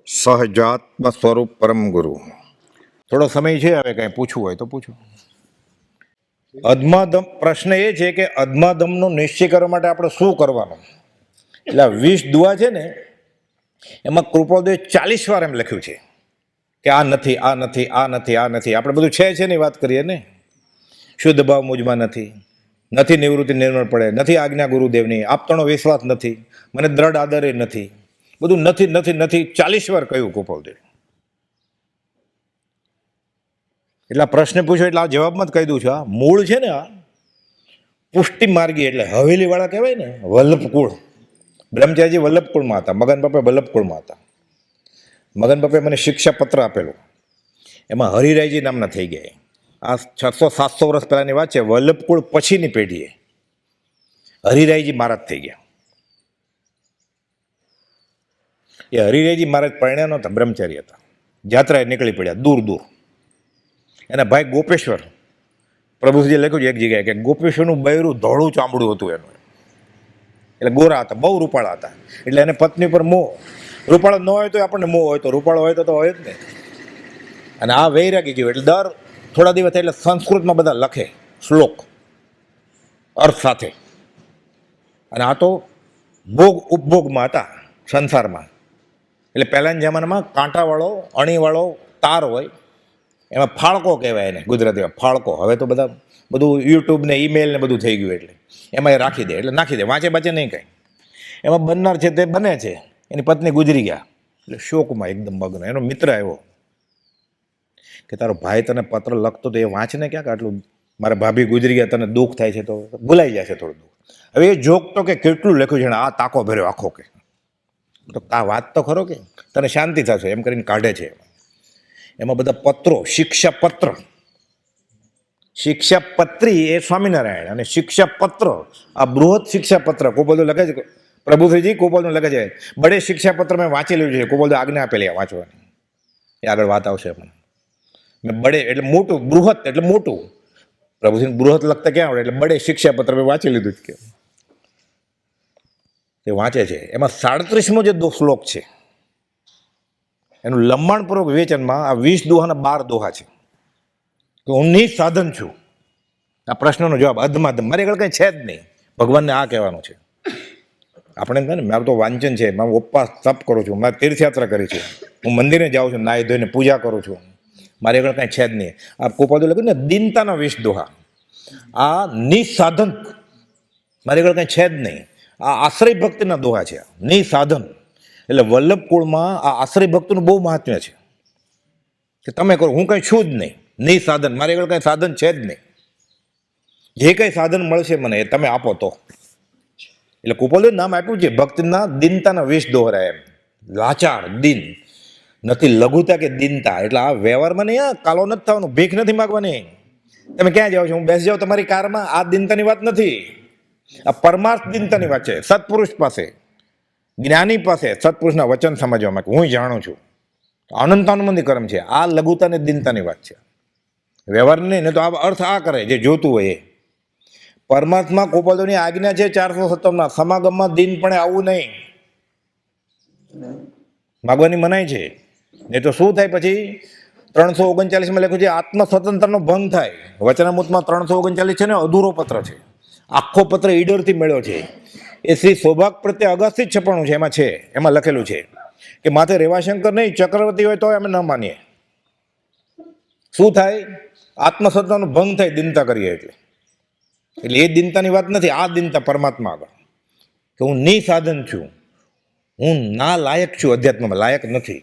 સહજાત્મ સ્વરૂપ પરમ ગુરુ. થોડો સમય છે, હવે કંઈ પૂછવું હોય તો પૂછો. અધમાધમ પ્રશ્ન એ છે કે અધમાધમનો નિશ્ચય કરવા માટે આપણે શું કરવાનું. એટલે 20 દુઆ છે ને, એમાં કૃપાળુદેવે 40 વાર એમ લખ્યું છે કે આ નથી, આ નથી, આ નથી, આ નથી. આપણે બધું છે ની વાત કરીએ ને. શુદ્ધ ભાવ મુજમાં નથી, નથી નિવૃત્તિ નિર્મળ પડે, નથી આજ્ઞા ગુરુદેવની, આપતણો વિશ્વાસ નથી, મને દ્રઢ આદરે નથી, બધું નથી નથી નથી 40 વાર કહ્યું કૃપાળુદેવ. એટલે આ પ્રશ્ન પૂછ્યો એટલે આ જવાબમાં જ કહી દઉં છું. આ મૂળ છે ને, આ પુષ્ટિ માર્ગી એટલે હવેલી વાળા કહેવાય ને, વલ્લભકુળ. બ્રહ્મચારીજી વલ્લભકુળમાં હતા, મગન બાપા વલ્લભકુળમાં હતા. મગન બાપાએ મને શિક્ષા પત્ર આપેલું, એમાં હરિરાયજી નામના થઈ ગયા. આ 600-700 વર્ષ પહેલાની વાત છે. વલ્લભકુળ પછીની પેઢીએ હરિરાયજી મહારાજ થઈ ગયા. એ હરિરાયજી મહારાજ પરણ્યા નહોતા, બ્રહ્મચારી હતા, જાત્રાએ નીકળી પડ્યા દૂર દૂર. એના ભાઈ ગોપેશ્વર, પ્રભુજી લખ્યું છે એક જગ્યાએ કે ગોપેશ્વરનું બૈરું ધોળું ચામડું હતું એનું, એટલે ગોરા હતા, બહુ રૂપાળા હતા. એટલે એને પત્ની પર મોહ. રૂપાળો ન હોય તો આપણને મોહ હોય, તો રૂપાળો હોય તો હોય જ ને. અને આ વૈરાગી જેવું, એટલે દર થોડા દિવસ એટલે સંસ્કૃતમાં બધા લખે શ્લોક અર્થ સાથે. અને આ તો ભોગ ઉપભોગમાં હતા સંસારમાં. એટલે પહેલાના જમાનામાં કાંટાવાળો અણીવાળો તાર હોય, એમાં ફાળકો કહેવાય એને ગુજરાતીમાં, ફાળકો. હવે તો બધું યુટ્યુબ ને ઈમેલ ને બધું થઈ ગયું, એટલે એમાં એ રાખી દે, એટલે નાખી દે, વાંચે બાચે નહીં કંઈ. એમાં બનનાર છે તે બને છે, એની પત્ની ગુજરી ગયા, એટલે શોકમાં એકદમ મગ્ન. એનો મિત્ર આવ્યો કે તારો ભાઈ તને પત્ર લખતો તો એ વાંચ ને, ક્યાંક આટલું મારા ભાભી ગુજરી ગયા, તને દુઃખ થાય છે તો ભૂલાઈ જશે થોડું દુઃખ. હવે એ જોક તો કે કેટલું લખ્યું છે, આ તાકો ભર્યો આખો, કે તો આ વાત તો ખરો કે તને શાંતિ થશે એમ કરીને કાઢે છે. એમાં બધા પત્રો, શિક્ષાપત્ર, શિક્ષાપત્રી એ સ્વામિનારાયણ, અને શિક્ષાપત્ર આ બૃહદ શિક્ષાપત્ર કોપલનું લખે છે. પ્રભુશ્રીજી કોપલનું લખે છે, બડે શિક્ષાપત્ર મેં વાંચી લીધું છે. કોપલ આજ્ઞા આપેલી વાંચવાની, એ આગળ વાત આવશે. મેં બડે એટલે મોટું, બૃહદ એટલે મોટું. પ્રભુશ્રી બૃહદ લખતા ક્યાં આવડે, એટલે બડે શિક્ષાપત્ર મેં વાંચી લીધું જ કે એ વાંચે છે. એમાં 37મો જે શ્લોક છે એનું લંબાણપૂર્વક વિવેચનમાં આ 20 દોહાના 12 દોહા છે કે હું નિસાધન છું. આ પ્રશ્નનો જવાબ અધમાધમ, મારી આગળ કંઈ છે જ નહીં. ભગવાનને આ કહેવાનું છે. આપણે ને મારું તો વાંચન છે, મારું ઉપવાસ તપ કરું છું, મારે તીર્થયાત્રા કરી છે, હું મંદિરે જાઉં છું, નાહી ધોઈને પૂજા કરું છું, મારી આગળ કંઈ છે જ નહીં. આ કોપાદુ લખ્યું ને દીનતાના 20 દોહા, આ નિસાધન, મારી આગળ કંઈ છે જ નહીં. આ આશ્રય ભક્તિના દોહા છે, નિસાધન. એટલે વલ્લભકુળમાં આ આશ્રય ભક્તિનું બહુ મહાત્મ્ય છે કે તમે કરો, હું કંઈ છું જ નહીં, નિસાધન, મારી આગળ કંઈ સાધન છે જ નહીં. જે કંઈ સાધન મળશે મને એ તમે આપો તો. એટલે કુપોલે નામ આપ્યું છે ભક્તિના દીનતાના 20 દોહરા. એમ લાચાર, દીન નથી, લઘુતા કે દીનતા. એટલે આ વ્યવહારમાં નહીં, કાલો નથી થવાનું, ભીખ નથી માગવાની. તમે ક્યાં જાઓ છો, હું બેસી જાઉં તમારી કારમાં, આ દીનતાની વાત નથી. આ પરમાર્થ દીનતાની વાત છે. સત્પુરુષ પાસે, જ્ઞાની પાસે સત્પુરુષના વચન સમજવામાં કે હું જાણું છું, અનંતાનુબંધી કર્મ છે. આ લઘુતા ને દીનતાની વાત છે, વ્યવહાર નહીં. ને તો આ અર્થ આ કરે જે જોતું હોય એ. પરમાત્મા કોપાદોની આજ્ઞા છે 457 સમાગમમાં દિનપણે આવવું નહીં, માગવાની મનાય છે. નહીં તો શું થાય પછી 339માં લખ્યું છે આત્મ સ્વતંત્રનો ભંગ થાય. વચનામૃતમાં 339 છે ને, અધૂરો પત્ર છે. આખો પત્ર ઈડરથી મળ્યો છે. એ શ્રી સૌભાગ પ્રત્યે અગસ્તી 56 છે, એમાં છે, એમાં લખેલું છે કે માથે રેવાશંકર નહીં ચક્રવર્તી હોય તો અમે ન માનીએ. શું થાય? આત્મસત્તાનો ભંગ થાય દિનતા કરીએ એટલે. એટલે એ દિનતાની વાત નથી, આ દિનતા પરમાત્મા આગળ કે હું નિસાધન છું, હું ના લાયક છું, અધ્યાત્મમાં લાયક નથી.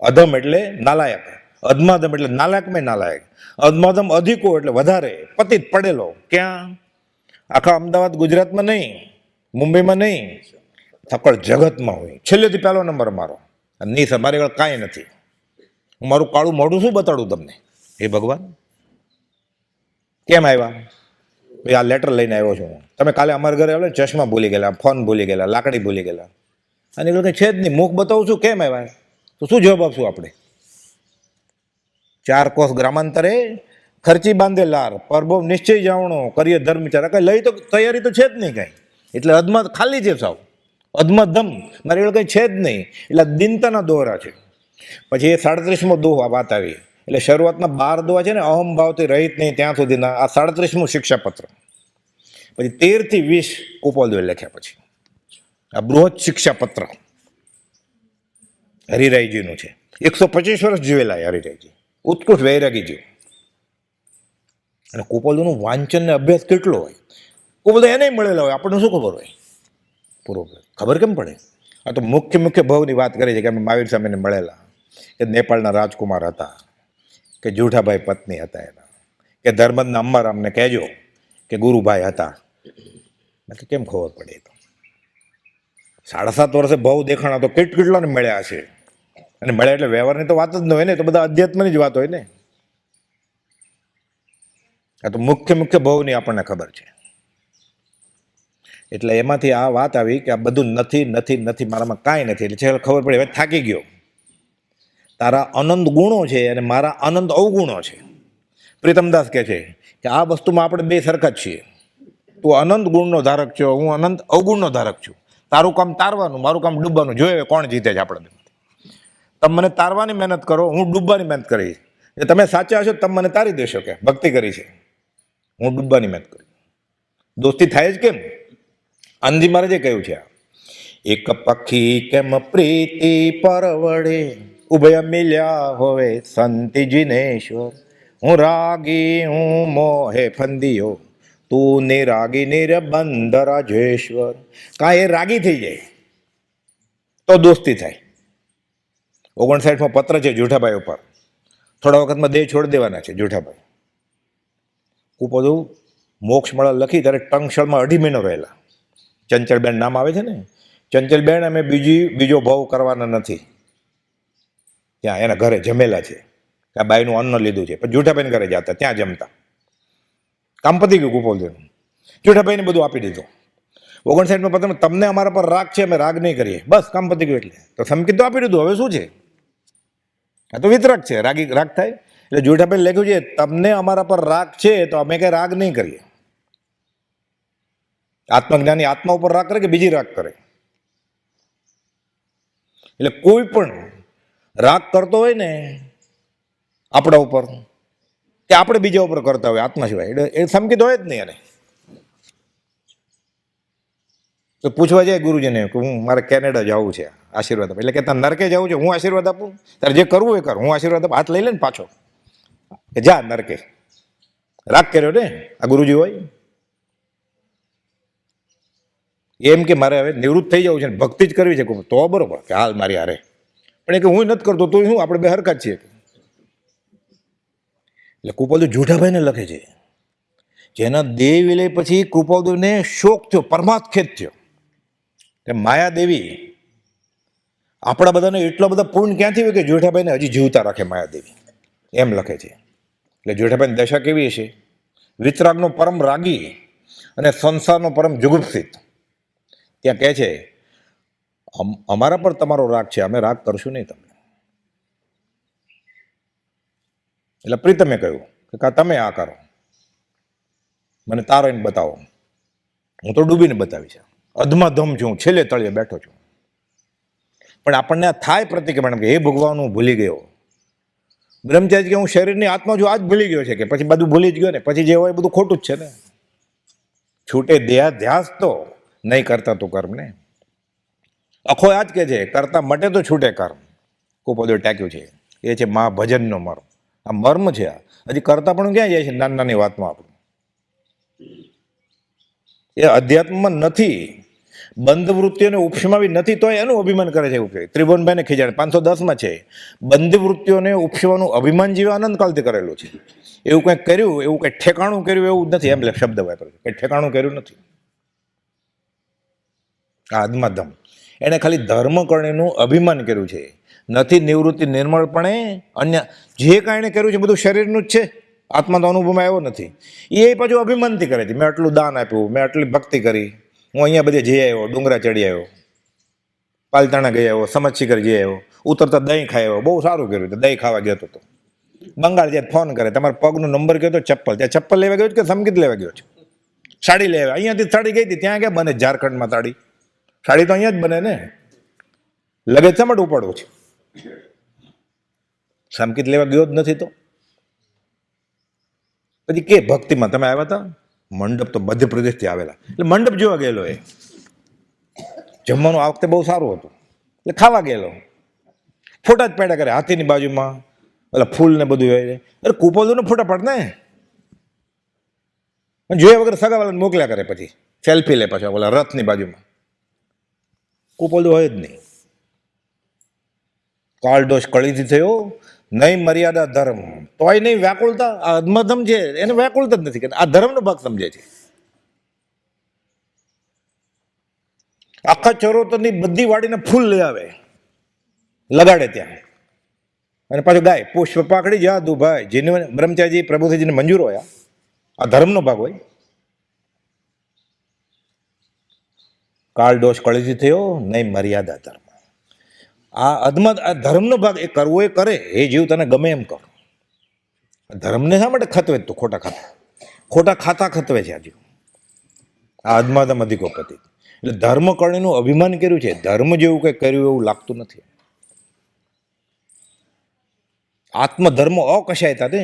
અધમ એટલે નાલાયક, અધમાધમ એટલે નાલાયકમાં નાલાયક. અધમાધમ અધિકો એટલે વધારે, પતિત પડેલો. ક્યાં? આખા અમદાવાદ ગુજરાતમાં નહીં, મુંબઈમાં નહીં, સકળ જગતમાં હોય. છેલ્લેથી પહેલો નંબર મારો. નહીં સર, મારી આગળ કાંઈ નથી. હું મારું કાળું મોઢું શું બતાડું તમને? એ ભગવાન કેમ આવ્યા? ભાઈ આ લેટર લઈને આવ્યો છું. તમે કાલે અમારા ઘરે આવ્યો, ચશ્મા ભૂલી ગયેલા, ફોન ભૂલી ગયેલા, લાકડી ભૂલી ગયેલા, અને એ કંઈ છે જ નહીં. મુખ બતાવું છું, કેમ આવ્યા? તો શું જવાબ આપશું આપણે? 4 કોસ ગ્રામાંતરે ખર્ચી બાંધે લાર, પરભો નિશ્ચય જાવણો, કરીએ ધર્મ વિચાર. કંઈ લઈ તો તૈયારી તો છે જ નહીં કાંઈ. એટલે અધમાં ખાલી છે સાવ, અધમધમ, મારે એવું કંઈ છે જ નહીં. એટલે દિનતાના દોહરા છે. પછી એ 37મો દોહ વાત આવી. એટલે શરૂઆતના 12 દોહા છે ને, અહમભાવથી રહિત નહીં ત્યાં સુધીના, આ 37મું શિક્ષાપત્ર. પછી 13 થી 20 કુપોલદેવે લખ્યા. પછી આ બૃહદ શિક્ષાપત્ર હરિરાયજીનું છે. 125 વર્ષ જીવેલા હરિરાયજી, ઉત્કૃષ્ટ વૈરાગી જીવ. અને કુપોલદેવનું વાંચન ને અભ્યાસ કેટલો હોય, કુપોલદેવ એને મળેલા હોય, આપણને શું ખબર હોય? પૂરો ખબર કેમ પડે? આ તો મુખ્ય ભાવની વાત કરી છે કે અમે મહાવીર સ્વામીને મળેલા, કે નેપાળના રાજકુમાર હતા, કે જૂઠાભાઈ પત્ની હતા એના, કે ધર્મદના અંબારામને કહેજો કે ગુરુભાઈ હતા. એટલે કેમ ખબર પડે? તો 7.5 વર્ષે ભાવ દેખાણા તો કેટલાને મળ્યા હશે. અને મળ્યા એટલે વ્યવહારની તો વાત જ ન હોય ને, તો બધા અધ્યાત્મની જ વાત હોય ને. આ તો મુખ્ય ભાવની આપણને ખબર છે. એટલે એમાંથી આ વાત આવી કે આ બધું નથી, મારામાં કાંઈ નથી. એટલે છેલ્લે ખબર પડી, હવે થાકી ગયો. તારા અનંત ગુણો છે અને મારા અનંત અવગુણો છે. પ્રીતમદાસ કહે છે કે આ વસ્તુમાં આપણે બે સરખા જ છીએ. તું અનંત ગુણનો ધારક છો, હું અનંત અવગુણનો ધારક છું. તારું કામ તારવાનું, મારું કામ ડૂબવાનું. જોઈએ કોણ જીતે છે આપણે. તમે મને તારવાની મહેનત કરો, હું ડૂબવાની મહેનત કરીશ. તમે સાચા હશો તમે મને તારી દેશો, કે ભક્તિ કરી છે, હું ડૂબવાની મહેનત કરી. દોસ્તી થાય જ કેમ? આનંદજી મહારાજે કહ્યું છે, એક પક્ષી કેમ પ્રીતિ પરવડે, ઉભય મિલ્યા હોવે સંતિ જીનેશ્વર. હું રાગી હું મોહે ફંદિયો, તું નિરાગી નિરબંધ રાજેશ્વર. કાં એ રાગી થઈ જાય તો દોસ્તી થાય. 59મો પત્ર છે જૂઠાભાઈ ઉપર. થોડા વખતમાં દેહ છોડી દેવાના છે જૂઠાભાઈ. કુપોલદેવ મોક્ષમાળા લખી ત્યારે ટંકશળમાં 2.5 મહિનો રહેલા. ચંચલબેન નામ આવે છે ને, ચંચલબેન અમે બીજો ભાવ કરવાના નથી. ત્યાં એના ઘરે જમેલા છે, કે આ બાઈનું અન્ન લીધું છે. પછી જૂઠાભાઈને ઘરે જતા, ત્યાં જમતા. કામ પતી ગયું કુપોલદેવનું. જૂઠાભાઈને બધું આપી દીધું. 59મો પત્ર, તમને અમારા પર રાગ છે, અમે રાગ નહીં કરીએ, બસ કામ પતી ગયું. એટલે તો સંકેત તો આપી દીધું, હવે શું છે? આ તો વિતરાગ છે, રાગ થાય. એટલે જૂઠાભાઈ લખ્યું છે, તમને અમારા પર રાગ છે તો અમે કઈ રાગ નહીં કરીએ. આત્મજ્ઞાની આત્મા ઉપર રાગ કરે કે બીજી રાગ કરે? એટલે કોઈ પણ રાગ કરતો હોય ને આપણા ઉપર, કે આપણે બીજા ઉપર કરતા હોય આત્મા સિવાય, એટલે એ સંકેત હોય જ નહીં. એને તો પૂછવા જાય ગુરુજીને કે હું મારે કેનેડા જવું છે, આશીર્વાદ આપો. એટલે કે તારે નરકે જવું છે, હું આશીર્વાદ આપું? તારે જે કરવું એ કર, હું આશીર્વાદ આપું. હાથ લઈ લે ને પાછો, કે જા નરકે. રાગ કર્યો ને આ ગુરુજી હોય એમ કે મારે હવે નિવૃત્ત થઈ જવું છે, ભક્તિ જ કરવી છે, તો બરોબર કે હાલ મારી હારે. પણ એ કે હું નથી કરતો તો શું, આપણે બે હરખા જ છીએ. એટલે કુપોલદેવ જૂઠાભાઈને લખે છે, જેના દેહ વિલય પછી કૃપાલદેવને શોક થયો, પરમાત્ખેદ થયો. માયાદેવી આપણા બધાને એટલા બધા પૂર્ણ ક્યાંથી હોય કે જેઠાભાઈને હજી જીવતા રાખે માયાદેવી, એમ લખે છે. એટલે જેઠાભાઈની દશા કેવી હશે? વિતરાગનો પરમ રાગી અને સંસારનો પરમ જુગુપ્સિત. ત્યાં કહે છે, અમારા પર તમારો રાગ છે, અમે રાગ કરશું નહીં તમને. એટલે પ્રીતમે કહ્યું કે તમે આ કરો, મને તારીને બતાવો. હું તો ડૂબીને બતાવી છે, અધમાધમ છું, છેલ્લે તળિયે બેઠો છું. પણ આપણને આ થાય પ્રતિક્રમણ કે હે ભગવાન હું ભૂલી ગયો. બ્રહ્મચારી કે હું શરીરની આત્મા છું, આજ ભૂલી ગયો છે, કે પછી બધું ભૂલી જ ગયો ને, પછી જે હોય બધું ખોટું જ છે ને. છૂટે ધ્યાસ તો નહીં કરતા તું કર્મ ને. અખો આ જ કે છે, કરતા મટે તો છૂટે કર્મ. કુપોલદેવ ટાંક્યું છે, એ છે મહાભજનનો મર્મ. આ મર્મ છે. આ હજી કરતા પણ ક્યાં જાય છે નાની નાની વાતમાં આપણું. એ અધ્યાત્મમાં નથી, બંધ વૃત્તિઓને ઉપસમાવી નથી, તો એનું અભિમાન કરે છે. એવું કહે ત્રિભુવનભાઈને ખીજાડે 510માં છે, બંધ વૃત્તિઓને ઉપસવાનું અભિમાન જેવા આનંદકાલથી કરેલું છે. એવું કંઈક કર્યું, એવું કંઈક ઠેકાણું કર્યું એવું નથી, એમ શબ્દ વાપરે છે. કંઈ ઠેકાણું કર્યું નથી. આ આત્માધમ એણે ખાલી ધર્મકર્ણનું અભિમાન કર્યું છે, નથી નિવૃત્તિ નિર્મળપણે અન્ય જે કાંઈ એણે કર્યું છે બધું શરીરનું જ છે. આત્મા તો અનુભવમાં આવ્યો નથી. એ પાછું અભિમાનથી કરે છે, મેં આટલું દાન આપ્યું, મેં આટલી ભક્તિ કરી, હું અહીંયા બધે જઈ આવ્યો, ડુંગરા ચડી આવ્યો, પાલતાણા ગઈ આવ્યો, સમજશિખર જઈ આવ્યો, ઉતરતા દહીં ખાઈ આવ્યો, બહુ સારું કર્યું. તો દહીં ખાવા ગયો હતો. બંગાળ જ્યાં ફોન કરે, તમારા પગનો નંબર કયો તો ચપ્પલ, ત્યાં ચપ્પલ લેવા ગયો છે કે સંગીત લેવા ગયો છે? સાડી લેવા, અહીંયાથી સાડી ગઈ હતી, ત્યાં ક્યાં બને ઝારખંડમાં સાડી? સાડી તો અહીંયા જ બને ને, લગેજ શા માટે ઉપાડવું છે? સંકેત લેવા ગયો જ નથી તો પછી કે ભક્તિમાં તમે આવ્યા હતા? મંડપ તો મધ્યપ્રદેશથી આવેલા, એટલે મંડપ જોવા ગયેલો. એ જમવાનું આ વખતે બહુ સારું હતું એટલે ખાવા ગયેલો. ફોટા જ પાડ્યા કરે હાથીની બાજુમાં, એટલે ફૂલ ને બધું હોય. અરે કુપોદોને ફોટા પાડ ને, જોયા વગર સગાવાલાને મોકલ્યા કરે, પછી સેલ્ફી લે પાછા ઓલા રથની બાજુમાં. કુપોદો હોય જ નહીં. કાળદોષ કળીથી થયો, નહીં મર્યાદા ધર્મ, તોય નહીં વ્યાકુળતા. આ અધમધમ છે એને વ્યાકુળતા જ નથી કે આ ધર્મનો ભાગ સમજે છે. આખા ચરોતરની બધી વાડીને ફૂલ લઈ આવે, લગાડે ત્યાં, અને પાછું ગાય પુષ્પ પાકડી જા દુભાઈ. જેને બ્રહ્મચારી પ્રભુજીને મંજૂર હોય, આ ધર્મનો ભાગ હોય. કાળ દોષ કળીથી થયો, નહીં મર્યાદા ધર્મ. આ અધમત આ ધર્મનો ભાગ એ કરવો એ કરે, એ જીવ તને ગમે એમ કરો. ધર્મને શા માટે ખતવે? તું ખોટા ખાતા ખતવે છે આ જીવ. આ અધમાધમ અધિકોપતિ એટલે ધર્મ કરણીનું અભિમાન કર્યું છે. ધર્મ જેવું કંઈ કર્યું એવું લાગતું નથી. આત્મધર્મ અકશાયતા તે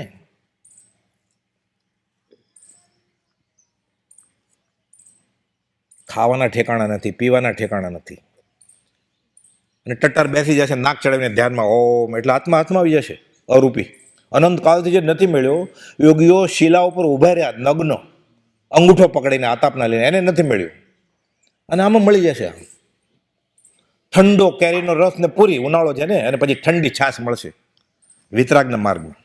ખાવાના ઠેકાણા નથી, પીવાના ઠેકાણા નથી, અને ટટ્ટાર બેસી જશે નાક ચડાવીને ધ્યાનમાં ઓમ, એટલે આત્મા હાથમાં આવી જશે અરૂપી. અનંતકાળથી જે નથી મળ્યો, યોગીઓ શિલા ઉપર ઉભા રહ્યા નગ્ન, અંગૂઠો પકડીને આતાપના લઈને, એને નથી મળ્યું. અને આમાં મળી જશે ઠંડો કેરીનો રસ ને પૂરી, ઉનાળો છે ને, અને પછી ઠંડી છાશ મળશે વિતરાગના માર્ગમાં.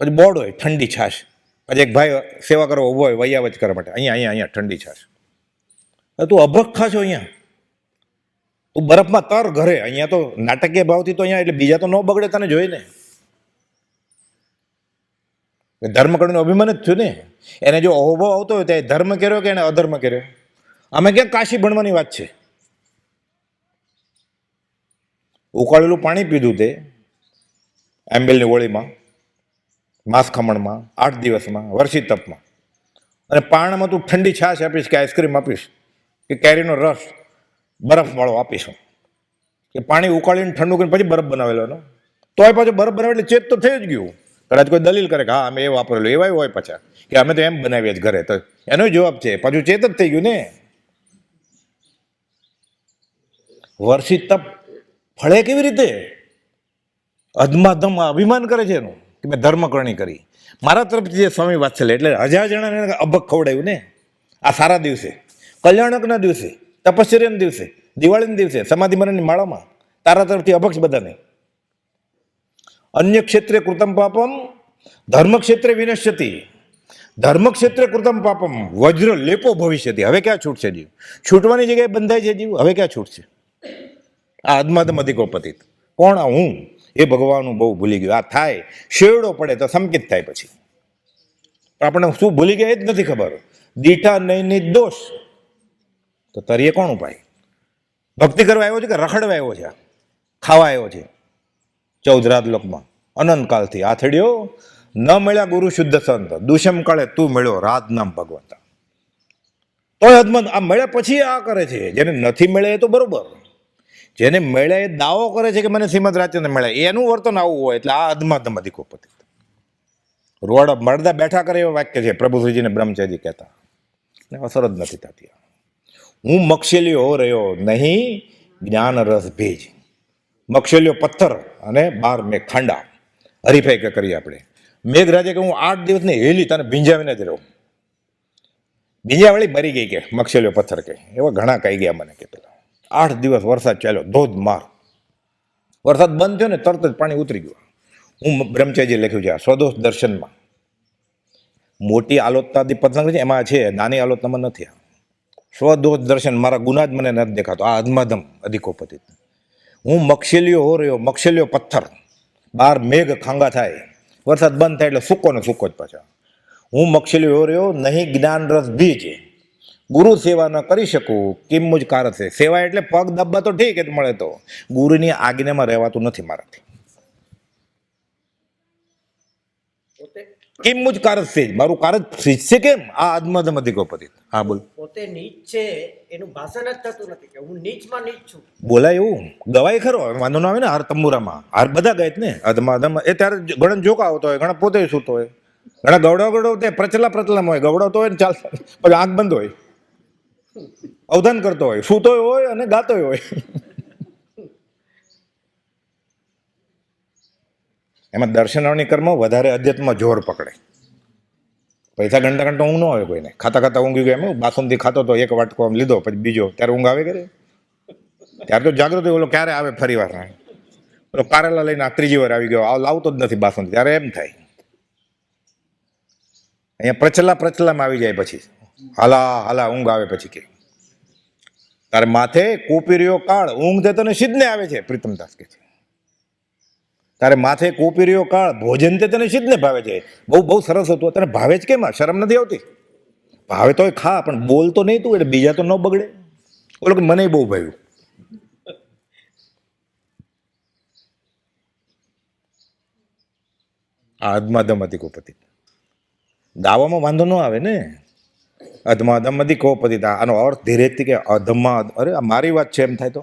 પછી બોર્ડ હોય ઠંડી છાશ, પછી એક ભાઈ સેવા કરવા ઉભો હોય વૈયાવચ કરવા માટે, અહીંયા ઠંડી છાશ. તું અભખ ખાશો અહીંયા, તું બરફમાં તર ઘરે. અહીંયા તો નાટકીય ભાવથી તો અહીંયા, એટલે બીજા તો ન બગડે તને જોઈ ને. ધર્મ કરવાનું અભિમાન જ થયું ને. એને જો અહોભાવ આવતો હોય ત્યારે ધર્મ કર્યો કે એને અધર્મ કર્યો. અમે ક્યાં કાશી ભણવાની વાત છે. ઉકાળેલું પાણી પીધું તે એમ્બેલની હોળીમાં, માંસ ખમણમાં, 8 દિવસમાં, વર્ષી તપમાં, અને પાણીમાં તું ઠંડી છાશ આપીશ કે આઈસ્ક્રીમ આપીશ કે કેરીનો રસ બરફવાળો આપીશું, કે પાણી ઉકાળીને ઠંડુ કરીને પછી બરફ બનાવેલો એનો, તોય પાછું બરફ બનાવે એટલે ચેત તો થઈ જ ગયું. કદાચ કોઈ દલીલ કરે કે હા અમે એ વાપરેલું, એવા હોય પાછા કે અમે તો એમ બનાવીએ જ ઘરે, તો એનો જવાબ છે પાછું ચેત જ થઈ ગયું ને. વર્ષી તપ ફળે કેવી રીતે? અધમાધમ અભિમાન કરે છે એનું કે મેં ધર્મકરણી કરી. મારા તરફથી જે સ્વામી વાત્સલ્ય, એટલે 1000 જણાને અભક ખવડાવ્યું ને. આ સારા દિવસે, કલ્યાણકના દિવસે, તપશ્ચર્યાના દિવસે, દિવાળીના દિવસે, સમાધિ મરણની માળામાં તારા તરફથી અભક્ષ બધાને. અન્ય ક્ષેત્રે કૃતમ પાપમ ધર્મ ક્ષેત્રે વિનશ્યતિ, ધર્મ ક્ષેત્રે કૃતમ પાપમ વજ્ર લેપો ભવિષ્યતિ. હવે ક્યાં છૂટશે જીવ? છૂટવાની જગ્યાએ બંધાય છે જીવ, હવે ક્યાં છૂટશે? આ અધમાધમ અધિકોપતિત કોણ? આ હું એ ભગવાનનું બહુ ભૂલી ગયું. આ થાય શેરડો પડે તો સંકિત થાય, પછી આપણે શું ભૂલી ગયા એ જ નથી ખબર. દીઠા નહીં દોષ તો તરીએ કોણ ઉપાય? ભક્તિ કરવા આવ્યો છે કે રખડવા આવ્યો છે? ખાવા આવ્યો છે 14 રાત લોકમાં અનંતકાળથી. આથડ્યો ન મળ્યા ગુરુ શુદ્ધ સંત, દુષ્મ કાળે તું મળ્યો રાત નામ ભગવંતા. તો અધમત આ મળ્યા પછી આ કરે છે. જેને નથી મળ્યા એ તો બરોબર, જેને મળ્યા એ દાવો કરે છે કે મને શ્રીમદ રાજચંદ્ર મળ્યા, એનું વર્તન આવું હોય એટલે આ અધમાધમ અધિકોપતિ. રોડ મળદા બેઠા કરે એવા વાક્ય છે પ્રભુશ્રીજીને બ્રહ્મચારી કહેતા, અસર જ નથી થતી. હું મક્ષેલ્યો હો રહ્યો નહીં જ્ઞાન રસ ભેજ. મક્ષેલ્યો પથ્થર અને 12 મેઘ ખાંડા. હરીફાઈ કરીએ આપણે. મેઘરાજે કે હું 8 દિવસને હેલી તને ભીંજાવીને જ રહું. ભીંજાવાળી મરી ગઈ કે મક્ષેલ્યો પથ્થર કે, એવા ઘણા કહી ગયા મને કે પેલા 8 દિવસ વરસાદ ચાલ્યો ધોધમાર. વરસાદ બંધ થયો ને તરત જ પાણી ઉતરી ગયું. હું બ્રહ્મચારી લખ્યું છે આ સ્વદોષ દર્શનમાં. મોટી આલોચનાથી પતંગ છે એમાં છે, નાની આલોચનામાં નથી. સ્વદોષ દર્શન, મારા ગુના જ મને નથી દેખાતો. આ અધમાધમ અધિકોપતિ. હું મક્ષેલ્યો હો રહ્યો, મક્ષેલ્યો પથ્થર, 12 મેઘ ખાંગા થાય, વરસાદ બંધ થાય એટલે સૂકો ને સૂકો જ પાછા. હું મક્ષેલ્યો હો રહ્યો નહીં જ્ઞાન રસ બીજ, ગુરુ સેવા ન કરી શકું કેમ મુજ કાર છે. સેવા એટલે પગ દબ્બા તો ઠીક જ મળે, તો ગુરુની આજ્ઞામાં રહેવાતું નથી મારાથી. કેમ મુજ કારજ સેજ, મારું કારજ સિજશે કેમ? આ અધમધમ અધિકોપતિત. હા બોલ. પોતે નીચ છે એનું ભાષણ જ થતું નથી કે હું નીચમાં નીચ છું. બોલાય એવું ગવાય ખરો, વાંધો ના આવે ને. હાર તંબુરામાં હાર બધા ગાય જ ને. અધમા અધમ એ ત્યારે ઘણા જોકા આવતો હોય, ઘણા પોતે સૂતો હોય, ઘણા ગવડાવ તે પ્રચલામાં હોય, ગવડાવતો હોય ને ચાલતો, પછી આંખ બંધ હોય, અવધાન કરતો હોય, સૂતો હોય અને ગાતો હોય. એમાં દર્શનાવની કર્મ વધારે અધ્યાત્મમાં જોર પકડે. પૈસા ઘંટા ઘંટા ઊંઘ ન આવે કોઈને. ખાતા ખાતા ઊંઘી ગયો. એમ બાસુંદી ખાતો તો એક વાટકો આમ લીધો, પછી બીજો, ત્યારે ઊંઘ આવે કરે? ત્યારે તો જાગૃત ઓલો ક્યારે આવે ફરી વાર. ઓલો કારેલા લઈને આ ત્રીજી વાર આવી ગયો, લાવતો જ નથી બાસુંદી, ત્યારે એમ થાય. અહીંયા પ્રચલામાં આવી જાય, પછી હાલા હાલા ઊંઘ આવે, પછી કે તારે માથે કોપીરિયો કાળ, ઊંઘ તે તને સિદ્ધને આવે છે. પ્રીતમદાસ કે છે તારે માથે કોપીરિયો કાળ, ભોજન તે તને સિદ્ધને ભાવે છે. બહુ બહુ સરસ હતું. તને ભાવે જ કેમ? શરમ નથી આવતી? ભાવે તોય ખા, પણ બોલતો નહીં તું, એટલે બીજા તો ન બગડે. ઓલો કે મને બહુ ભાવ્યું. આ અધમાધમ અધિકોપતિત ગાવામાં વાંધો ન આવે ને. અધમાધમ અધિકોપતિત, આનો અર્થ ધીરેથી કે અધમા, અરે આ મારી વાત છે એમ થાય તો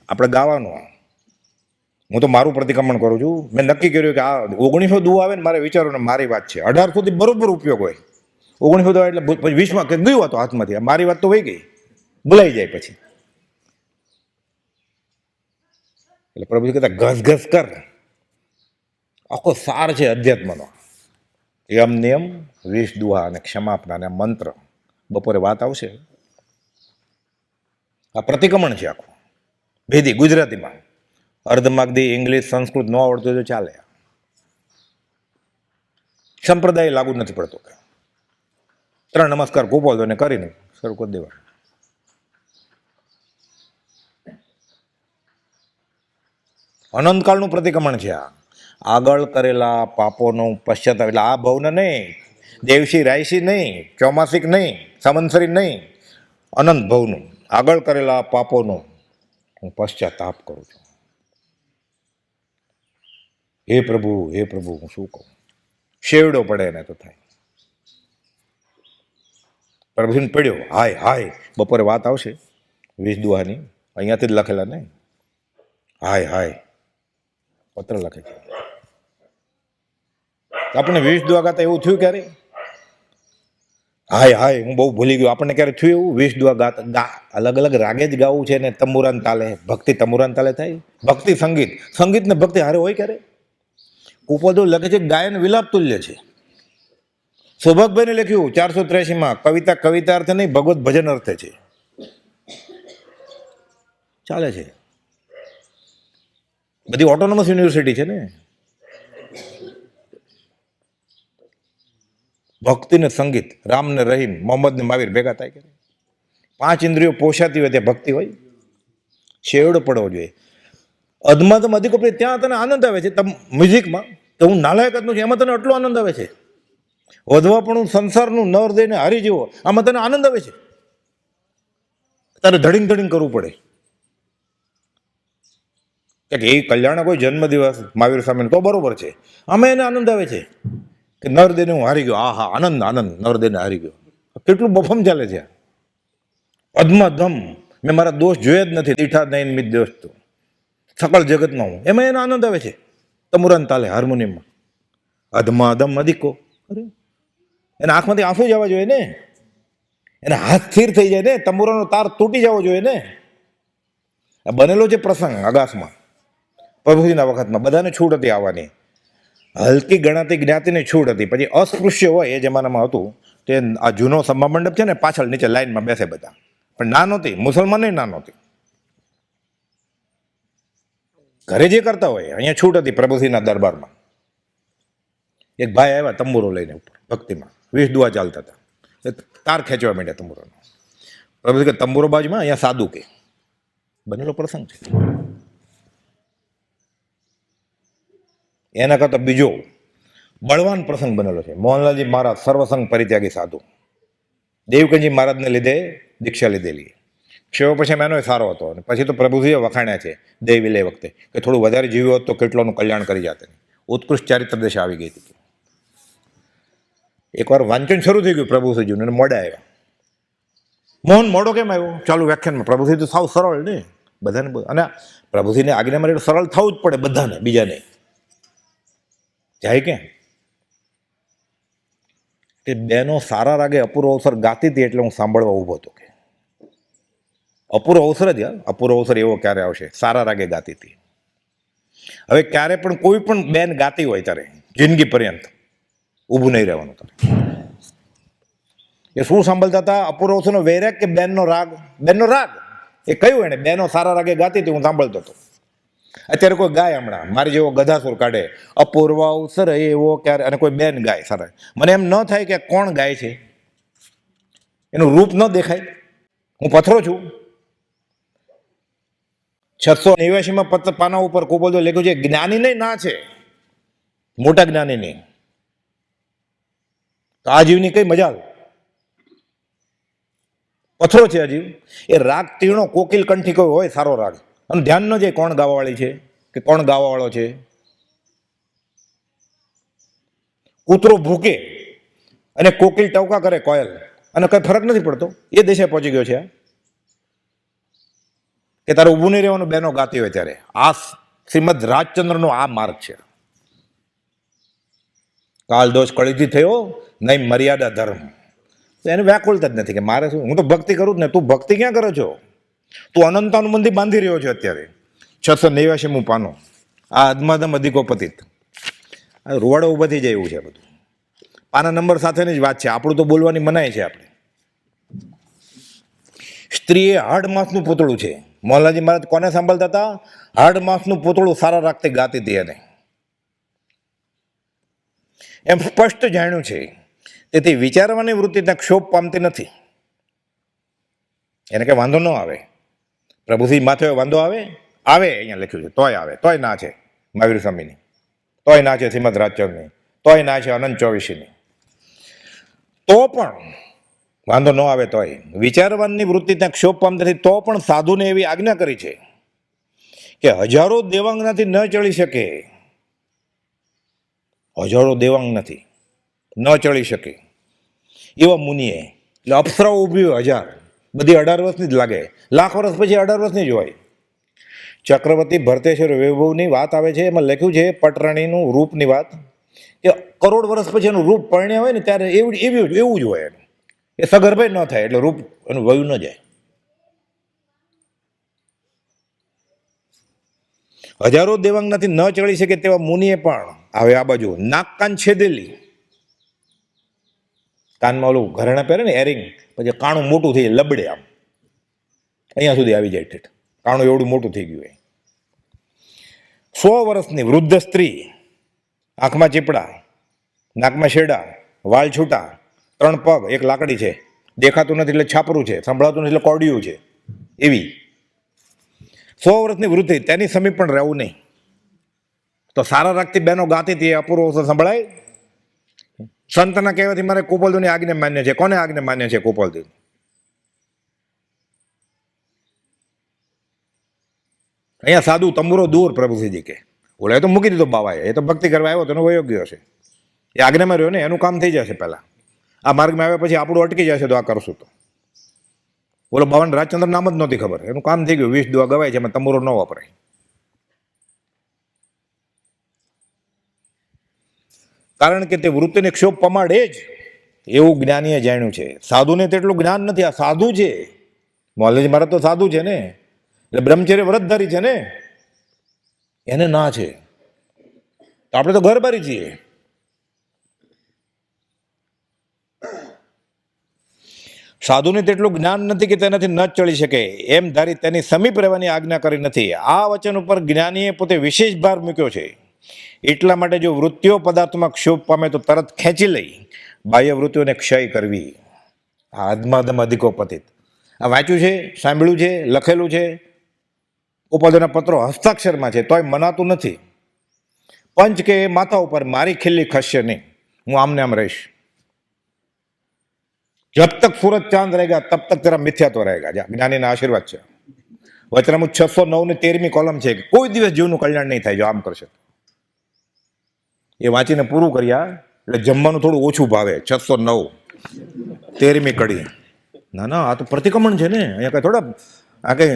આપણે ગાવાનું. હું તો મારું પ્રતિક્રમણ કરું છું. મેં નક્કી કર્યું કે આ 1900 દુઆ આવે ને મારે વિચારો ને મારી વાત છે. 18 સુધી બરોબર ઉપયોગ હોય. 1900 દુઆ એટલે 20માં કે ગયું હતો હાથમાંથી. મારી વાત તો વહી ગઈ, ભૂલાઈ જાય પછી. એટલે પ્રભુજી કહેતા ઘસ ઘસ કર. આખો સાર છે અધ્યાત્મનો. યમ નિયમ 20 દુહા અને ક્ષમાપના અને મંત્ર. બપોરે વાત આવશે. આ પ્રતિક્રમણ છે આખું ભેદી ગુજરાતીમાં. અર્ધમાગધી ઇંગ્લિશ સંસ્કૃત ન આવડતું તો ચાલે. સંપ્રદાય લાગુ નથી પડતો. 3 નમસ્કાર ગોપાલ ને કરીને શરૂ કરી દેવા. અનંતકાળનું પ્રતિક્રમણ છે આ. આગળ કરેલા પાપોનું પશ્ચાતાપ, એટલે આ ભવને નહીં, દેવશી રાયશી નહીં, ચોમાસિક નહીં, સમંસરી નહીં, અનંત ભવનું આગળ કરેલા પાપોનું હું પશ્ચાતાપ કરું છું. હે પ્રભુ હું શું કહું? શેવડો પડે એને તો થાય. પ્રભુને પડ્યો હાય હાય. બપોરે વાત આવશે 20 દુહાની, અહીંયાથી જ લખેલા ને. હાય હાય પત્ર લખે છે. આપણને 20 દુઆ ગાતા એવું થયું ક્યારે? હાય હાય હું બહુ ભૂલી ગયો. આપણને ક્યારે થયું એવું? 20 દુઆ ગાતા અલગ અલગ રાગે જ ગાવું છે ને. તંબુરાન તાલે, ભક્તિ તંબુરાન તાલે થાય. ભક્તિ સંગીત, સંગીત ને ભક્તિ હારે હોય ક્યારે? ઉપોદો લખે છે ગાયન વિલાપ તુલ્ય છે. સૌભાગભાઈને લખ્યું 483માં, કવિતા કવિતા અર્થે નહીં, ભગવત ભજન અર્થે છે. ચાલે છે. બધી ઓટોનોમસ યુનિવર્સિટી છે ને. ભક્તિ ને સંગીત, રામ ને રહીમ, મોહમ્મદ ને મહાવીર ભેગા થાય કે 5 ઇન્દ્રિયો પોષાતી હોય ત્યાં ભક્તિ હોય. શેવડો પડવો જોઈએ. અધમાધમ અધિકોપતિત ત્યાં તને આનંદ આવે છે. મ્યુઝિકમાં તો હું નાલાયક જ નથી, એમાં તને આટલો આનંદ આવે છે. વધવાપણું સંસારનું નર દઈને હારી જેવો, આમાં તને આનંદ આવે છે. તારે ધડીંગ ધડીંગ કરવું પડે કે એ કલ્યાણ કોઈ જન્મદિવસ મહાવીર સ્વામીનો તો બરોબર છે. આમાં એને આનંદ આવે છે કે નર દેને હું હારી ગયો. આ હા આનંદ આનંદ, નર દેને હારી ગયો. કેટલું બફમ ચાલે છે. અધમધમ મેં મારા દોષ જોયા જ નથી. દીઠા નહીં મિત દોષ તો સકલ જગતમાં હું, એમાં એનો આનંદ આવે છે. તમુરાન તાલે હાર્મોનિયમમાં અધમાધમ અધિકો. અરે એના આંખમાંથી આંસુ જવા જોઈએ ને. એને હાથ સ્થિર થઈ જાય ને. તંબુરાનો તાર તૂટી જવો જોઈએ ને. બનેલો છે પ્રસંગ આકાશમાં પ્રભુજીના વખતમાં. બધાને છૂટ હતી આવવાની. હલકી ગણાતી જ્ઞાતિની છૂટ હતી. પછી અસ્પૃશ્ય હોય એ જમાનામાં હતું તે આ જૂનો સભા મંડપ છે ને, પાછળ નીચે લાઈનમાં બેસે બધા. પણ ના નહોતી, મુસલમાન ના નહોતી. ઘરે જે કરતા હોય અહીંયા છૂટ હતી. પ્રભુજીના દરબારમાં એક ભાઈ આવ્યા તંબુરો લઈને ઉપર ભક્તિમાં. 20 દુઆ ચાલતા હતા. તાર ખેંચવા માંડ્યા તંબુરોનો. પ્રભુજી કે તંબુરો બાજુમાં, અહીંયા સાદું કે બનેલો પ્રસંગ છે. એના કરતા બીજો બળવાન પ્રસંગ બનેલો છે. મોહનલાલજી મહારાજ સર્વસંગ પરિત્યાગી સાધુ, દેવકનજી મહારાજને લીધે દીક્ષા લીધેલી. ક્ષેવો પછી એનો સારો હતો. અને પછી તો પ્રભુજીએ વખાણ્યા છે દેહ વિલય વખતે કે થોડું વધારે જીવ્યો હોત તો કેટલોનું કલ્યાણ કરી જાતે. ઉત્કૃષ્ટ ચારિત્ર દશા આવી ગઈ હતી. એકવાર વાંચન શરૂ થઈ ગયું પ્રભુશ્રીજીનું અને મોડા આવ્યા. મોહન મોડો કેમ આવ્યો? ચાલુ વ્યાખ્યાનમાં પ્રભુશ્રી તો સાવ સરળ ને બધાને, અને પ્રભુશ્રીને આજ્ઞા માટે સરળ થવું જ પડે બધાને, બીજાને જાય ક્યાં? કે બેનો સારા રાગે અપૂર્વ અવસર ગાતી હતી એટલે હું સાંભળવા ઊભો હતો. કે અપૂર્વ અવસર જ, અપૂર્વ અવસર એવો ક્યારે આવશે? સારા રાગે ગાતી હતી. હવે ક્યારે પણ કોઈ પણ બેન ગાતી હોય ત્યારે જિંદગી પર્યંત ઊભું નહીં રહેવાનું. તારે એ શું સાંભળતા હતા? અપૂર્વ અવસરનો વૈરાગ કે બેનનો રાગ? બેનનો રાગ. એ કયું એને? બેનો સારા રાગે ગાતી હતી, હું સાંભળતો હતો. અત્યારે કોઈ ગાય હમણાં મારી જેવો ગધાસુર કાઢે અપૂર્વ અવસર એવો ક્યારે, અને કોઈ બેન ગાય સારા, મને એમ ન થાય કે કોણ ગાય છે? એનું રૂપ ન દેખાય? હું પથરો છું. 689 પાના ઉપર કોપોલજો લખ્યું છે, જ્ઞાની નહીં ના છે, મોટા જ્ઞાની નહીં. તો આ જીવની કઈ મજાલ? પથરો છે આ જીવ. એ રાગ તીણો કોકિલ કંઠી કોઈ હોય સારો રાગ, અને ધ્યાન ન જાય કોણ ગાવાવાળી છે કે કોણ ગાવાવાળો છે. કૂતરો ભૂકે અને કોકિલ ટવકા કરે, કોયલ, અને કઈ ફરક નથી પડતો. એ દેશે પહોંચી ગયો છે કે તારે ઊભું નહીં રહેવાનું બેનો ગાતી હોય ત્યારે. આ શ્રીમદ રાજચંદ્રનો આ માર્ગ છે. કાલ દોષ કળીથી થયો નહીં મર્યાદા ધર્મ. એને વ્યાકુળતા જ નથી કે મારે શું, હું તો ભક્તિ કરું જ ને. તું ભક્તિ ક્યાં કરો છો? તું અનંતાનું મંદિર બાંધી રહ્યો છે અત્યારે. 689 પાનો, આ અધમાધમ અધિકોપતિત. રૂવાડો ઊભા થઈ જાય એવું છે બધું. પાના નંબર સાથેની જ વાત છે. આપણું તો બોલવાની મનાય છે. આપણે સ્ત્રી એ હાડ માંસનું પૂતળું છે. મોહનલાલજી મહારાજ કોને સાંભળતા હતા? હાડ માંસનું પૂતળું સારા રાખતી ગાતી હતી એને. એમ સ્પષ્ટ જાણ્યું છે. તેથી વિચારવાની વૃત્તિ ત્યાં ક્ષોભ પામતી નથી. એને કઈ વાંધો ન આવે. પ્રભુશ્રી માથે વાંધો આવે? આવે, અહીંયા લખ્યું છે. તોય આવે, તોય ના છે મહાવીર સ્વામીની, તોય ના છે શ્રીમદ રાજચંદ્રની, તોય ના છે અનંત 24ની. તો પણ વાંધો ન આવે તોય વિચારવાની વૃત્તિ ત્યાં ક્ષોભ પામતી નથી. તો પણ સાધુને એવી આજ્ઞા કરી છે કે હજારો દેવાંગનાથી ન ચડી શકે. હજારો દેવાંગનાથી ન ચડી શકે એવા મુનિએ, એટલે અપ્સરાઓ ઊભી હોય 1000, બધી 18 વર્ષની જ લાગે. લાખ વર્ષ પછી 18 વર્ષની જ હોય. ચક્રવર્તી ભરતેશ્વર વૈભવની વાત આવે છે. એમાં લખ્યું છે પટરાણીનું રૂપની વાત, કે કરોડ વર્ષ પછી એનું રૂપ પરણ્યા હોય ને ત્યારે એવું જ હોય એનું. એ સગર્ભાઈ ન થાય એટલે રૂપ એનું વયું ન જાય. હજારો દેવાંગનાથી ન ચડી શકે તેવા મુનિએ પણ આવે આ બાજુ નાક કાન છેદેલી. કાનમાં ઓલું ઘરેણા પહેરે ને એરિંગ, પછી કાણું મોટું થઈ જાય, લબડે આમ અહીંયા સુધી આવી જાય ઠેઠ. કાણું એવડું મોટું થઈ ગયું. 100 વર્ષની વૃદ્ધ સ્ત્રી, આંખમાં ચીપડા, નાકમાં શેડા, વાળ છૂટા, 3 પગ, 1 લાકડી છે, દેખાતું નથી એટલે છાપરું છે, સંભળાતું નથી એટલે કોડિયું છે, એવી 100 વર્ષની વૃદ્ધિ, તેની સમીપ પણ રહેવું નહીં. તો સારા રાખતી બહેનો ગાતી હતી, અપૂર્વ અવસર સંભળાય. સંતના કહેવાથી મારે કોપલદેવની આજ્ઞા માન્ય છે. કોને આજ્ઞા માન્ય છે? કોપલદેવ. અહીંયા સાધુ તંબુરો દૂર, પ્રભુશ્રીજી કે ઓલા તો મૂકી દીધો બાવાએ, એ તો ભક્તિ કરવા આવ્યો તો એનો વયો ગયો છે. એ આજ્ઞામાં રહ્યો ને, એનું કામ થઈ જશે. પહેલા આ માર્ગમાં આવ્યા પછી આપણું અટકી જશે તો આ કરશું તો. બોલો બાવાને રાજચંદ્ર નામ જ નહોતી ખબર, એનું કામ થઈ ગયું. 20 દુઆ ગવાય છે, એમાં તંબુરો ન વપરાય. કારણ કે તે વૃત્તિને ક્ષોભ પમાડે જ, એવું જ્ઞાનીએ જાણ્યું છે. સાધુને તેટલું જ્ઞાન નથી. આ સાધુ છે. મોહનલાલજી મહારાજ તો સાધુ છે ને, એટલે બ્રહ્મચર્ય વ્રતધારી છે ને, એને ના છે. તો આપણે તો ઘર બારી છીએ. સાધુને તેટલું જ્ઞાન નથી કે તેનાથી ન ચડી શકે એમ ધારી તેની સમીપ રહેવાની આજ્ઞા કરી નથી. આ વચન ઉપર જ્ઞાનીએ પોતે વિશેષ ભાર મૂક્યો છે. એટલા માટે જો વૃત્તિઓ પદાર્થમાં ક્ષોભ પામે તો તરત ખેંચી લઈ બાહ્ય વૃત્તિઓને ક્ષય કરવી. આ અધમાધમ અધિકોપતિત. આ વાંચ્યું છે, સાંભળ્યું છે, લખેલું છે. ઉપાધ્યાયના પત્રો હસ્તાક્ષરમાં છે, તોય મનાતું નથી. પંચ કે માથા ઉપર મારી ખીલ્લી ખસશે નહીં, હું આમને આમ રહીશ. જબ તક સૂરજ ચાંદ રહેગા તબ તક તેરા મિથ્યાત્વ રહેગા. જ્ઞાનીના આશીર્વાદ છે. વચનામૃત 609 ની 13મી કોલમ છે કે કોઈ દિવસ જીવનું કલ્યાણ નહીં થાય જો આમ કરશે. એ વાંચીને પૂરું કર્યા. એટલે જમવાનું થોડું ઓછું ભાવે. 609 13મી કડી. ના ના, આ તો પ્રતિક્રમણ છે ને. અહીંયા કઈ થોડા આ કઈ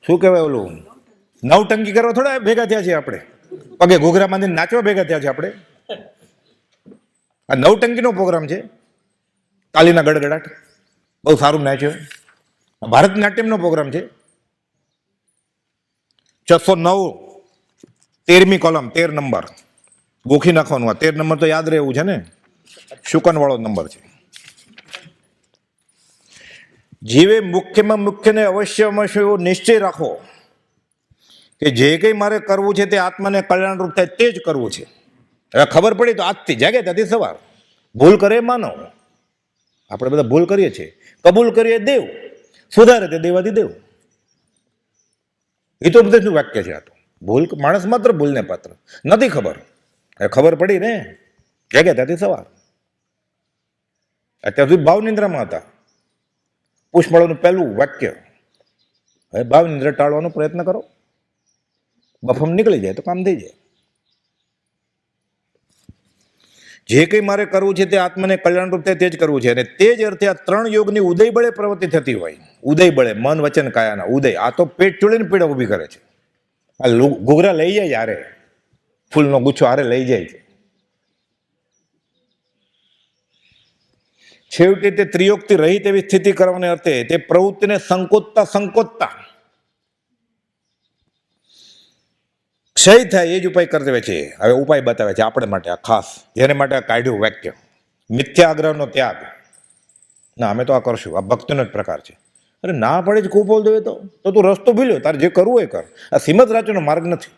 શું કહેવાય ઓલું નવટંકી કરવા થોડા ભેગા થયા છે આપણે, પગે ઘૂઘરા બાંધીને નાચવા ભેગા થયા છે આપણે. આ નવટંકીનો પ્રોગ્રામ છે. તાલીના ગડગડાટ, બહુ સારું નાચ્યો. ભારતનાટ્યમનો પ્રોગ્રામ છે. 609 13મી કોલમ 13 નંબર ગોખી નાખવાનું. આ 13 નંબર તો યાદ રહેવું છે ને, શુકન વાળો નંબર છે. જીવે મુખ્યમાં મુખ્યને અવશ્ય એવો નિશ્ચય રાખો કે જે કંઈ મારે કરવું છે તે આત્માને કલ્યાણરૂપ થાય તે જ કરવું છે. હવે ખબર પડી તો આજથી જાગે ત્યાંથી સવાર. ભૂલ કરે માનવ. આપણે બધા ભૂલ કરીએ છીએ. કબૂલ કરીએ દેવ, સુધારે તે દેવાથી દેવ. એ તો ઉપદેશનું વાક્ય છે. આ તો ભૂલ માણસ માત્ર ભૂલને પાત્ર નથી. ખબર પડી ને, જાગે ત્યાંથી સવાર. અત્યાર સુધી ભાવ નિંદ્રામાં હતા. પુષ્પમાળાનું પહેલું વાક્ય. હવે ભાવ નિંદ્રા ટાળવાનો પ્રયત્ન કરો. બફમ નીકળી જાય તો કામ થઈ જાય. જે કંઈ મારે કરવું છે તે આત્માને કલ્યાણરૂપ થાય તે જ કરવું છે. અને તે જ અર્થે આ 3 યોગની ઉદય બળે પ્રવૃત્તિ થતી હોય. ઉદય બળે મન વચન કાયાના ઉદય. આ તો પેટ ચોળીને પીડા ઊભી કરે છે. આ ઘૂઘરા લઈ જાય હારે, ફૂલનો ગુચ્છો હારે લઈ જાય છે. છેવટે તે ત્રિયોગથી રહિત એવી સ્થિતિ કરવાને અર્થે તે પ્રવૃત્તિને સંકોચતા ક્ષય થાય એ જ ઉપાય કરવે છે. હવે ઉપાય બતાવે છે આપણે માટે, આ ખાસ જેને માટે આ કાઢ્યું વાક્ય. મિથ્યા આગ્રહનો ત્યાગ. ના, અમે તો આ કરશું, આ ભક્તિનો જ પ્રકાર છે. અરે ના પડે જ કુપોલ દેવે તો તું રસ્તો ભૂલ્યો. તારે જે કરવું એ કર. આ શ્રીમદ રાજ્યનો માર્ગ નથી.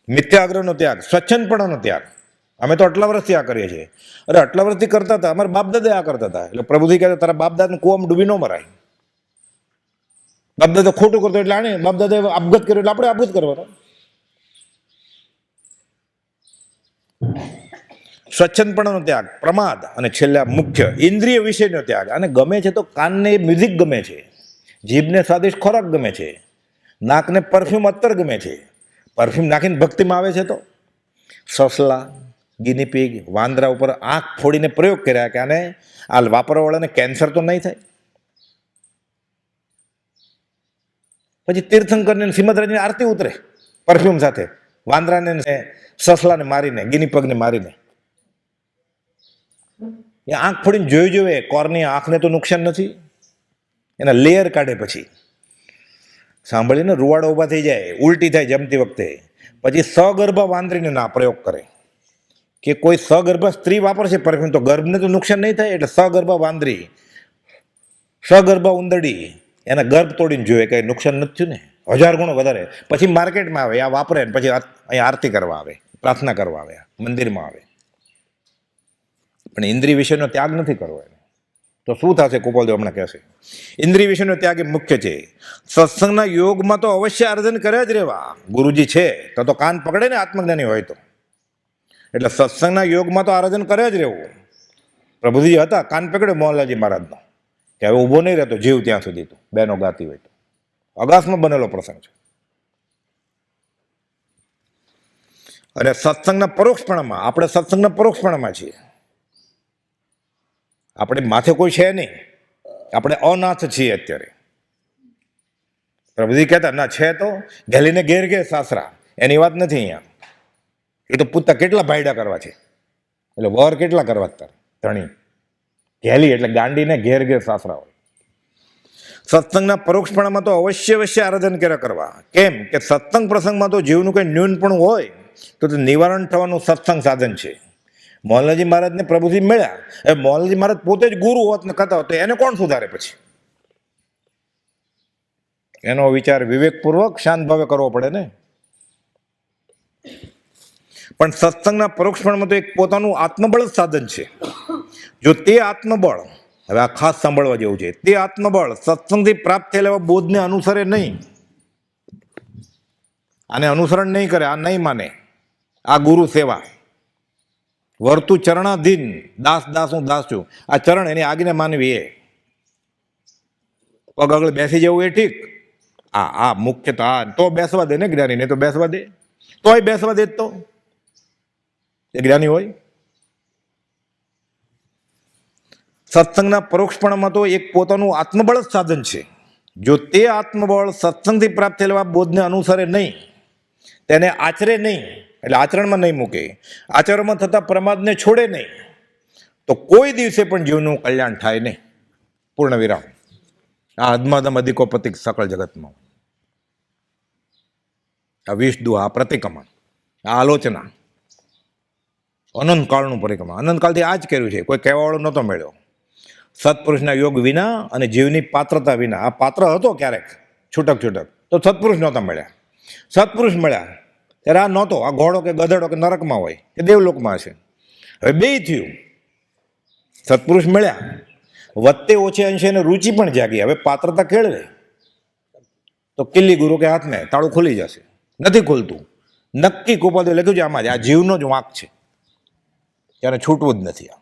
મિથ્યા આગ્રહનો ત્યાગ, સ્વચ્છંદપણાનો ત્યાગ. અમે તો આટલા વર્ષથી આ કરીએ છીએ. અરે આટલા વર્ષથી કરતા હતા. અમારા બાપદાદા આ કરતા હતા. એટલે પ્રભુજી કહેતા તારા બાપદાદાને કૂવામાં ડૂબી ન મરાય. બાપદાદા ખોટું કરતો એટલે આને બાપદાદા આપઘાત કર્યો એટલે આપણે આપઘાત કરવાનો. સ્વચ્છંદપણાનો ત્યાગ, પ્રમાદ, અને છેલ્લા મુખ્ય ઇન્દ્રિય વિષયનો ત્યાગ. અને ગમે છે તો કાનને મ્યુઝિક ગમે છે, જીભને સ્વાદિષ્ટ ખોરાક ગમે છે, નાકને પરફ્યુમ અત્તર ગમે છે. પરફ્યુમ નાખીને ભક્તિમાં આવે છે તો સસલા, ગિનીપીગ, વાંદરા ઉપર આંખ ફોડીને પ્રયોગ કર્યા કે આને આ વાપરવાવાળાને કેન્સર તો નહીં થાય. પછી તીર્થંકરને શ્રીમદરાજની આરતી ઉતરે પરફ્યુમ સાથે, વાંદરાને સસલાને મારીને, ગિનીપગને મારીને. એ આંખ ફોડીને જોવે કોરની આંખને તો નુકસાન નથી. એના લેયર કાઢે પછી સાંભળીને રૂવાડા ઊભા થઈ જાય, ઉલટી થાય જમતી વખતે. પછી સગર્ભા વાંદરીને ના પ્રયોગ કરે કે કોઈ સગર્ભા સ્ત્રી વાપરશે પરફ્યુમ તો ગર્ભને તો નુકસાન નહીં થાય. એટલે સગર્ભા વાંદરી, સગર્ભા ઉંદરડી એના ગર્ભ તોડીને જોઈએ કંઈ નુકસાન નથી થયું ને. 1000 ગણો વધારે. પછી માર્કેટમાં આવે, આ વાપરે, પછી અહીંયા આરતી કરવા આવે, પ્રાર્થના કરવા આવે, મંદિરમાં આવે. પણ ઇન્દ્રિય વિષયનો ત્યાગ નથી કરવો. એને તો શું થશે? કુપાલદેવ હમણાં કહેશે. ઇન્દ્રિય વિષયનો ત્યાગ એ મુખ્ય છે. સત્સંગના યોગમાં તો અવશ્ય આરાધન કર્યા જ રહેવા. ગુરુજી છે તો કાન પકડે ને આત્મજ્ઞાની હોય તો. એટલે સત્સંગના યોગમાં તો આરાધન કર્યા જ રહેવું. પ્રભુજી હતા, કાન પકડ્યો મોહનલાલજી મહારાજનો કે હવે ઊભો નહીં રહેતો જીવ ત્યાં સુધી તો બેનો ગાતી હોય તો. અગાસમાં બનેલો પ્રસંગ છે. અને સત્સંગના પરોક્ષપણામાં, આપણે સત્સંગના પરોક્ષપણામાં છીએ. આપણે માથે કોઈ છે નહીં, આપણે અનાથ છીએ અત્યારે. પ્રભુજી કહેતા ના છે તો ઘેલીને ઘેર ઘેર સાસરા. એની વાત નથી અહીંયા. એ તો પૂછતા કેટલા ભાઈડા કરવા છે, એટલે વર કેટલા કરવા તાર ધણી. ઘેલી એટલે ગાંડીને ઘેર ઘેર સાસરા હોય. સત્સંગના પરોક્ષપણામાં તો અવશ્ય આરાધન કર્યા કરવા. કેમ કે સત્સંગ પ્રસંગમાં તો જીવનું કંઈ ન્યૂનપણું હોય તો તે નિવારણ થવાનું સત્સંગ સાધન છે. મોહનલાલજી મહારાજને પ્રભુજી મળ્યા. હવે મોહનલાલજી મહારાજ પોતે જ ગુરુ હોત ને કહેતા હોત તો એને કોણ સુધારે? પછી એનો વિચાર વિવેકપૂર્વક શાંત ભાવે કરવો પડે ને. પણ સત્સંગના પરોક્ષપણમાં તો એક પોતાનું આત્મબળ જ સાધન છે. જો તે આત્મબળ, હવે આ ખાસ સાંભળવા જેવું છે, તે આત્મબળ સત્સંગથી પ્રાપ્ત થયેલા એવા બોધને અનુસરે નહીં, આને અનુસરણ નહીં કરે, આ નહીં માને, આ ગુરુ સેવા વર્તુ ચરણાધીન, દાસ હું દાસ છું, આ ચરણ એની આજ્ઞા માનવી, એ પગ આગળ બેસી જવું એ ઠીક. આ મુખ્ય તો બેસવા દે ને જ્ઞાની, ને તો બેસવા દે, તોય બેસવા દે તો એ જ્ઞાની હોય. સત્સંગના પરોક્ષપણામાં તો એક પોતાનું આત્મબળ જ સાધન છે. જો તે આત્મબળ સત્સંગથી પ્રાપ્ત થયેલા બોધને અનુસરે નહીં, તેને આચરે નહીં, એટલે આચરણમાં નહીં મૂકે, આચરણમાં થતા પ્રમાદને છોડે નહીં, તો કોઈ દિવસે પણ જીવનું કલ્યાણ થાય નહીં. પૂર્ણ વિરામ. આ અધમાધમ અધિકોપતિક સકળ જગતમાં આ વિષદુહ, આ પ્રતિક્રમણ, આ આલોચના, અનંતકાળનું પરિક્રમણ, અનંતકાળથી આ જ કર્યું છે. કોઈ કહેવાવાળો નહોતો મળ્યો. સત્પુરુષના યોગ વિના અને જીવની પાત્રતા વિના, આ પાત્ર હતો ક્યારેક છૂટક છૂટક, તો સત્પુરુષ નહોતા મળ્યા. સત્પુરુષ મળ્યા ત્યારે આ નહોતો. આ ઘોડો કે ગધેડો કે નરકમાં હોય કે દેવલોકમાં હશે. હવે બેય થયું. સત્પુરુષ મળ્યા, વધતે ઓછે અંશે એને રુચિ પણ જાગી. હવે પાત્રતા કેળવે તો કિલ્લી ગુરુ કે હાથને તાળું ખુલી જશે. નથી ખુલતું. નક્કી કુપાદે લખ્યું છે આમાં જ, આ જીવનો જ વાંક છે. ત્યારે છૂટવું જ નથી. આ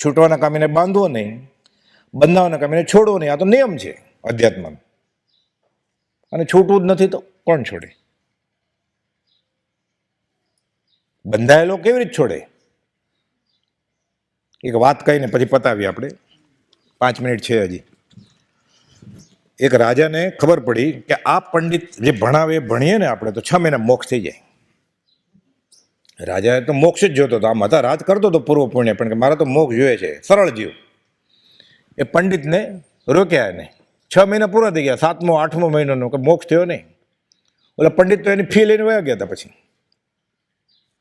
છૂટવાના કામીને બાંધવો નહીં, બંધાવાના કામીને છોડવો નહીં. આ તો નિયમ છે અધ્યાત્મનો. અને છૂટવું જ નથી તો કોણ છોડે? બંધાયેલો કેવી રીતે છોડે? એક વાત કહીને પછી પતાવીએ આપણે. 5 મિનિટ છે હજી. એક રાજાને ખબર પડી કે આ પંડિત જે ભણાવે ભણીએ ને આપણે તો 6 મહિના મોક્ષ થઈ જાય. રાજાએ તો મોક્ષ જ જોતો હતો. આમ હતા રાજ કરતો હતો પૂર્વ પુણ્ય, પણ કે મારે તો મોક્ષ જોઈએ છે, સરળ જીવ. એ પંડિતને રોક્યા એને. 6 મહિના પૂરા થઈ ગયા, 7મો 8મો મહિનાનો કે મોક્ષ થયો નહીં. ઓલા પંડિત તો એની ફી લઈને વયા ગયા હતા.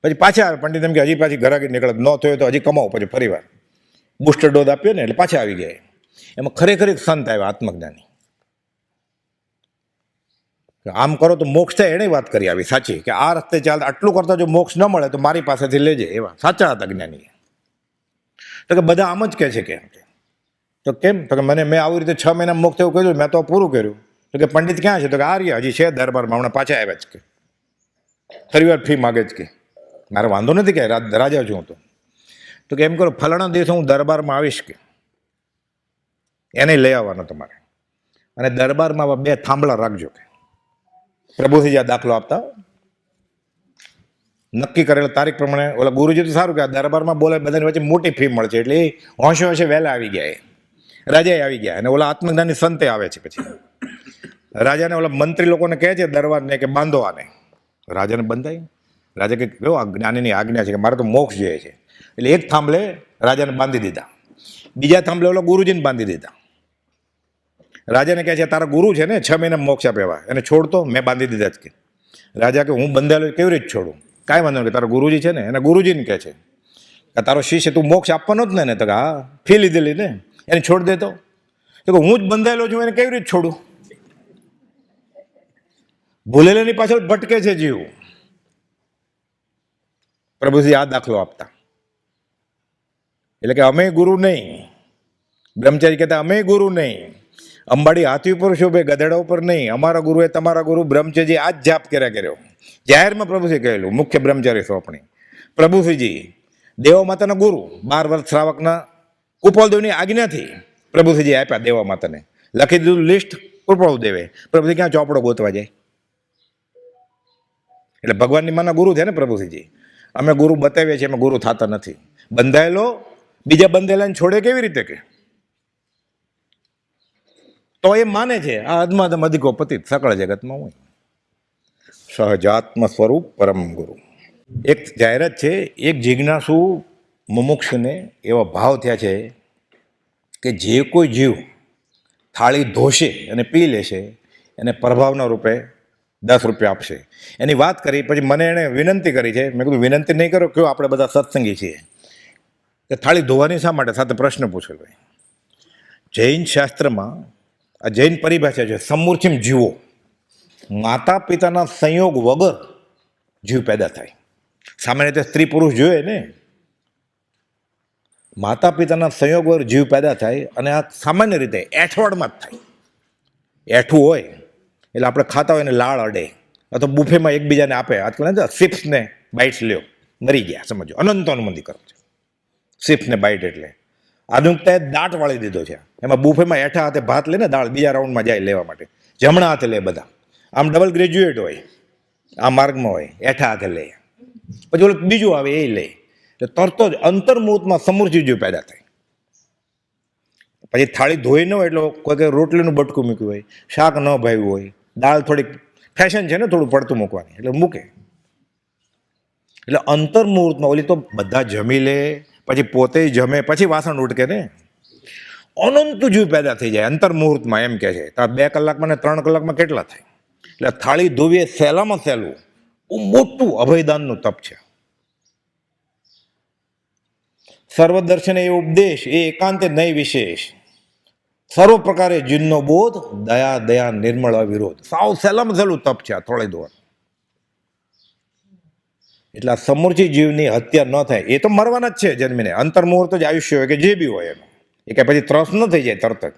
પછી પાછા આવે પંડિત, એમ કે હજી પાછી ઘરાકી નીકળે, ન થયો તો હજી કમાવો પછી ફરીવાર બુસ્ટર ડોઝ આપ્યો ને એટલે પાછા આવી ગયા. એમાં ખરેખર એક સંત આવ્યા આત્મજ્ઞાની. આમ કરો તો મોક્ષ થાય, એણે વાત કરી આવી સાચી, કે આ રસ્તે ચાલતા આટલું કરતા જો મોક્ષ ન મળે તો મારી પાસેથી લેજે. એવા સાચા હતા જ્ઞાની. તો કે બધા આમ જ કહે છે કે, તો કેમ? તો કે મેં આવી રીતે 6 મહિના મોક્ષ થયું કર્યું, મેં તો પૂરું કર્યું. તો કે પંડિત ક્યાં છે? તો કે આ રહ્યા, હજી છે દરબારમાં, હમણાં પાછા આવ્યા જ કે ફરી વાર ફી માગે જ કે. મારે વાંધો નથી કે રાજા છું હું તો કે એમ કરો, ફલાણા દિવસે હું દરબારમાં આવીશ કે એને લઈ આવવાનો તમારે, અને દરબારમાં 2 થાંભલા રાખજો કે. પ્રભુથી જ્યાં દાખલો આપતા નક્કી કરેલા તારીખ પ્રમાણે. ઓલા ગુરુજી તો સારું કે આ દરબારમાં બોલે, બધાની વચ્ચે મોટી ફી મળશે એટલે એ હોંશે હોંશે વહેલા આવી ગયા. રાજાએ આવી ગયા, અને ઓલા આત્મજ્ઞાની સંતે આવે છે. પછી રાજાને ઓલા મંત્રી લોકોને કહે છે દરબારને કે બાંધો આને. રાજાને બંધાય. રાજા કે કેવો આ જ્ઞાનીની આજ્ઞા છે કે મારે તો મોક્ષ જોઈએ છે. એટલે એક થાંભલે રાજાને બાંધી દીધા, બીજા થાંભલે ઓલા ગુરુજીને બાંધી દીધા. રાજાને કહે છે તારા ગુરુ છે ને 6 મહિના મોક્ષ આપ્યા, એને છોડતો, મેં બાંધી દીધા જ કે. રાજા કે હું બંધાયેલો કેવી રીતે છોડું? કાંઈ વાંધો નહીં, તારા ગુરુજી છે ને, એના ગુરુજીને કહે છે કે તારો શિષ્ય તું મોક્ષ આપવાનો જ ને? તો કે હા, ફી લીધેલી ને, એને છોડ દેતો. તો કે હું જ બંધાયેલો છું, એને કેવી રીતે છોડું? ભૂલેલાની પાછળ ભટકે છે જીવ. પ્રભુજી આ દાખલો આપતા. એટલે કે અમે ગુરુ નહીં. બ્રહ્મચારી કહેતા અમે ગુરુ નહીં. અંબાડી હાથી ઉપર શોભે, ગધેડા ઉપર નહીં. અમારા ગુરુએ તમારા ગુરુ બ્રહ્મચારી આ જ જાપ કર્યો. જાહેરમાં પ્રભુજી કહેલું, મુખ્ય બ્રહ્મચારી સોંપણી. પ્રભુશ્રીજી દેવા માતાના ગુરુ, 12 વર્ષ શ્રાવકના કૃપાલદેવની આજ્ઞાથી પ્રભુશ્રીજી આપ્યા દેવા માતાને. લખી દીધું લિસ્ટ કૃપાલદેવે. પ્રભુજી ક્યાં ચોપડો ગોતવા જાય? એટલે ભગવાનની માના ગુરુ છે ને પ્રભુશ્રીજી. અમે ગુરુ બતાવીએ છીએ, અમે ગુરુ થતા નથી. બંધાયેલો બીજા બંધાયેલાને છોડે કેવી રીતે કે? તો એ માને છે આ અધમાધમ અધિકોપતિત સકળ જગતમાં હોય. સહજાત્મ સ્વરૂપ પરમ ગુરુ. એક જાહેરાત છે, એક જિજ્ઞાસુ મુમુક્ષુને એવા ભાવ થયા છે કે જે કોઈ જીવ થાળી ધોશે અને પી લેશે એને પ્રભાવના રૂપે 10 રૂપિયા આપશે. એની વાત કરી પછી મને એણે વિનંતી કરી છે. મેં કીધું વિનંતી નહીં કરો, કયો આપણે બધા સત્સંગી છીએ, કે થાળી ધોવાની શા માટે? સાથે પ્રશ્ન પૂછેલો. જૈન શાસ્ત્રમાં આ જૈન પરિભાષા છે, સમૂર્છિમ જીવો. માતા પિતાના સંયોગ વગર જીવ પેદા થાય. સામાન્ય રીતે સ્ત્રી પુરુષ જોઈએ ને, માતા પિતાના સંયોગ વગર જીવ પેદા થાય. અને આ સામાન્ય રીતે એઠવાડમાં જ થાય. એઠું હોય એટલે આપણે ખાતા હોય ને લાળ અડે, અથવા બુફેમાં એકબીજાને આપે. આજકાલ સિપ્સને બાઇટ્સ લ્યો, મરી ગયા સમજો. અનંતનું મંદી કરો છે સિપ્સને બાઇટ. એટલે આધુનિકતાએ દાંત વાળી દીધો છે. એમાં બુફેમાં હેઠા હાથે ભાત લે ને દાળ બીજા રાઉન્ડમાં જાય લેવા માટે, જમણા હાથે લે બધા. આમ ડબલ ગ્રેજ્યુએટ હોય, આ માર્ગમાં હોય, હેઠા હાથે લે. પછી ઓલું બીજું આવે એ લે. એટલે તરત જ અંતર્મુહૂર્તમાં સમૃદ્ધિ પેદા થાય. પછી થાળી ધોઈ ન હોય એટલે કોઈ કંઈ રોટલીનું બટકું મૂક્યું હોય, શાક ન ભાવ્યું હોય, દાળ થોડીક ફેશન છે ને થોડું પડતું મૂકવાની એટલે મૂકે. એટલે અંતર્મુહૂર્તમાં ઓલી તો બધા જમી લે, પછી પોતે જમે, પછી વાસણ ઉટકે ને, અનંત જીવ પેદા થઈ જાય અંતર્મુહૂર્તમાં, એમ કે છે. તો 2 કલાકમાં ને 3 કલાકમાં કેટલા થાય? એટલે થાળી ધોવી એ સહેલામાં સહેલું બહુ મોટું અભયદાનનું તપ છે. સર્વદર્શન એ ઉપદેશ એ એકાંતે નહીં વિશેષ, સર્વ પ્રકારે જીવનો બોધ, દયા દયા નિર્મળ અવિરોધ. સાવ સહેલામાં સહેલું તપ છે આ થોડી દોર. એટલે આ સમૃદ્ધિ જીવની હત્યા ન થાય. એ તો મરવાના જ છે જન્મીને, અંતર્મુહૂર્ત જ આયુષ્ય હોય કે જે બી હોય એનું. એ કે પછી ત્રસ ન થઈ જાય તરત જ,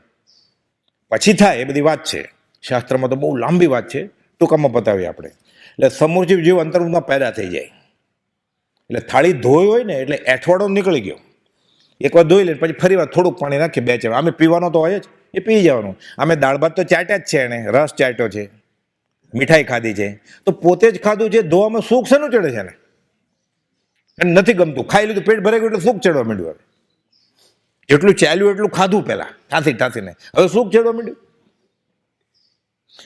પછી થાય એ બધી વાત છે. શાસ્ત્રમાં તો બહુ લાંબી વાત છે, ટૂંકામાં બતાવીએ આપણે. એટલે સમૃદ્ધિ જીવ અંતર્મુહૂર્તમાં પેદા થઈ જાય. એટલે થાળી ધોઈ હોય ને એટલે એઠવાડો નીકળી ગયો. એકવાર ધોઈ લે પછી ફરી વાર થોડુંક પાણી નાખીએ 2 ચમચી. અમે પીવાનો તો હોય જ, એ પી જવાનું. અમે દાળ ભાત તો ચાટ્યા જ છે, એને રસ ચાટ્યો છે, મીઠાઈ ખાધી છે, તો પોતે જ ખાધું છે. ધોવામાં સુખ શેનું ચડે છે ને? એને નથી ગમતું, ખાઈ લીધું, પેટ ભરાઈ ગયું એટલે સુખ ચડવા માંડ્યું. હવે જેટલું ચાલ્યું એટલું ખાધું પહેલાં ઠાંસીને, હવે સુખ ચડવા માંડ્યું.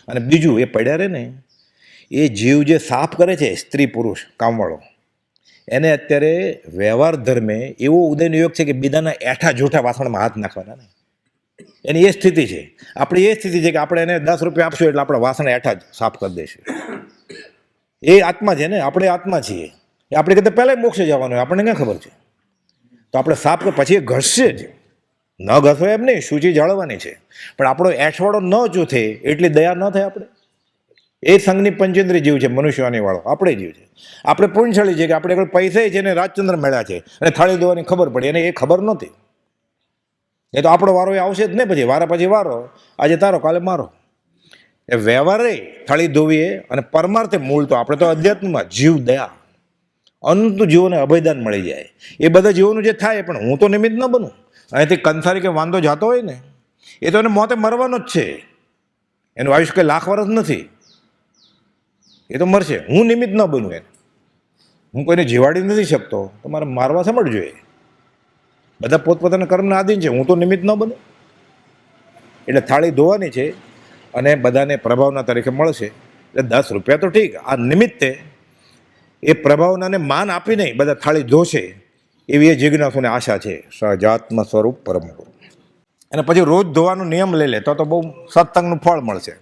અને બીજું એ પડ્યા રહે ને, એ જીવ જે સાફ કરે છે સ્ત્રી પુરુષ કામવાળો, એને અત્યારે વ્યવહાર ધર્મે એવો ઉદયનો યોગ છે કે બીજાના એઠા જૂઠા વાસણમાં હાથ નાખવાના ને, એની એ સ્થિતિ છે. આપણી એ સ્થિતિ છે કે આપણે એને 10 રૂપિયા આપશું એટલે આપણે વાસણ એઠા જ સાફ કરી દઈશું. એ આત્મા છે ને, આપણે આત્મા છીએ. એ આપણે કદાચ પહેલાં મોક્ષે જવાનું હોય, આપણને ક્યાં ખબર છે? તો આપણે સાફ કર, પછી એ ઘસશે જ. ન ઘસો એમ નહીં, સૂચિ જાળવવાની છે, પણ આપણો એઠવાડો ન જૂથે એટલી દયા ન થાય આપણે. એ સંઘની પંચેન્દ્રિય જીવ છે, મનુષ્યની વાળો આપણે જીવ છે. આપણે પુણ્યશાળી છે કે આપણે આગળ પૈસા છે ને રાજચંદ્ર મળ્યા છે અને થાળી ધોવાની ખબર પડી, એને એ ખબર નહોતી. એ તો આપણો વારો એ આવશે જ ને, પછી વારા પછી વારો, આજે તારો કાલે મારો. એ વ્યવહારે થાળી ધોવીએ અને પરમાર્થે મૂળ તો આપણે તો અધ્યાત્મમાં જીવ દયા, અનંત જીવોને અભયદાન મળી જાય. એ બધા જીવોનું જે થાય, પણ હું તો નિમિત્ત ન બનું. અહીંથી કંસારી કે વાંધો જાતો હોય ને, એ તો એને મોતે મરવાનો જ છે. એનું આયુષ્ય કંઈ લાખ વર્ષ નથી, એ તો મરશે. હું નિમિત્ત ન બનું એને, હું કોઈને જીવાડી નથી શકતો, તો મારે મારવા સમજજો. એ બધા પોતપોતાના કર્મના આધીન છે, હું તો નિમિત્ત ન બનું. એટલે થાળી ધોવાની છે અને બધાને પ્રભાવના તરીકે મળશે. એટલે 10 રૂપિયા તો ઠીક, આ નિમિત્તે એ પ્રભાવનાને માન આપી નહીં બધા થાળી ધોશે, એવી એ જિજ્ઞાસુને આશા છે. સહજાત્મ સ્વરૂપ પરમ ગુરુ. અને પછી રોજ ધોવાનો નિયમ લઈ લે તો બહુ સત્સંગનું ફળ મળશે.